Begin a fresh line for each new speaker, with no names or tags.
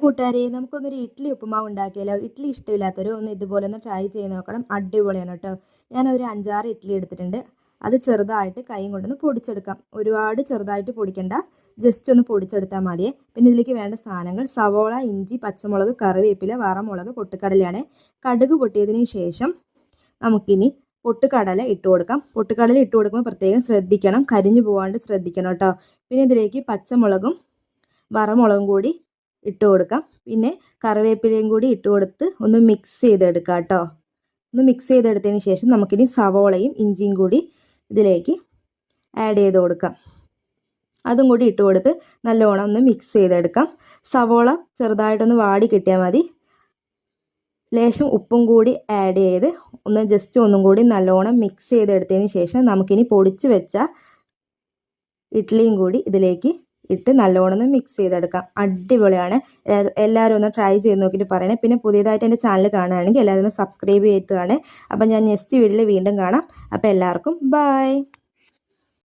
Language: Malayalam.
കൂട്ടുകാരെ, നമുക്കൊന്നൊരു ഇഡ്ഡലി ഉപ്പുമാവ് ഉണ്ടാക്കിയാലോ? ഇഡ്ഡലി ഇഷ്ടമില്ലാത്തവർ ഒന്ന് ഇതുപോലെ ഒന്ന് ട്രൈ ചെയ്ത് നോക്കണം. അടിപൊളിയാണ് കേട്ടോ. ഞാനൊരു 5-6 ഇഡ്ഡലി എടുത്തിട്ടുണ്ട്. അത് ചെറുതായിട്ട് കൈ കൊണ്ടൊന്ന് പൊടിച്ചെടുക്കാം. ഒരുപാട് ചെറുതായിട്ട് പൊടിക്കണ്ട, ജസ്റ്റ് ഒന്ന് പൊടിച്ചെടുത്താൽ മതിയേ. പിന്നെ ഇതിലേക്ക് വേണ്ട സാധനങ്ങൾ: സവോള, ഇഞ്ചി, പച്ചമുളക്, കറിവേപ്പില, വറമുളക്, പൊട്ടുകടലയാണ്. കടുക് പൊട്ടിയതിന് ശേഷം നമുക്കിനി പൊട്ടുകടല ഇട്ട് കൊടുക്കാം. പൊട്ടുകടല ഇട്ട് കൊടുക്കുമ്പോൾ പ്രത്യേകം ശ്രദ്ധിക്കണം, കരിഞ്ഞു പോകാണ്ട് ശ്രദ്ധിക്കണം കേട്ടോ. പിന്നെ ഇതിലേക്ക് പച്ചമുളകും വറമുളകും കൂടി ഇട്ട് കൊടുക്കാം. പിന്നെ കറിവേപ്പിലയും കൂടി ഇട്ട് കൊടുത്ത് ഒന്ന് മിക്സ് ചെയ്തെടുക്കാം കേട്ടോ. ഒന്ന് മിക്സ് ചെയ്തെടുത്തതിന് ശേഷം നമുക്കിനി സവോളയും ഇഞ്ചിയും കൂടി ഇതിലേക്ക് ആഡ് ചെയ്ത് കൊടുക്കാം. അതും കൂടി ഇട്ട് കൊടുത്ത് നല്ലോണം ഒന്ന് മിക്സ് ചെയ്തെടുക്കാം. സവോള ചെറുതായിട്ടൊന്ന് വാടി കിട്ടിയാൽ മതി. ലേശം ഉപ്പും കൂടി ആഡ് ചെയ്ത് ഒന്ന് ജസ്റ്റ് ഒന്നും കൂടി നല്ലോണം മിക്സ് ചെയ്തെടുത്തതിന് ശേഷം നമുക്കിനി പൊടിച്ച് വെച്ച ഇഡ്ഡലിയും കൂടി ഇതിലേക്ക് ഇട്ട് നല്ലോണം ഒന്ന് മിക്സ് ചെയ്തെടുക്കാം. അടിപൊളിയാണ്. എല്ലാവരും ഒന്ന് ട്രൈ ചെയ്ത് നോക്കിയിട്ട് പറയണേ. പിന്നെ പുതിയതായിട്ട് എൻ്റെ ചാനൽ കാണുകയാണെങ്കിൽ എല്ലാവരും ഒന്ന് സബ്സ്ക്രൈബ് ചെയ്തിട്ടാണ്. അപ്പം ഞാൻ നെക്സ്റ്റ് വീഡിയോയിൽ വീണ്ടും കാണാം. അപ്പോൾ എല്ലാവർക്കും ബൈ.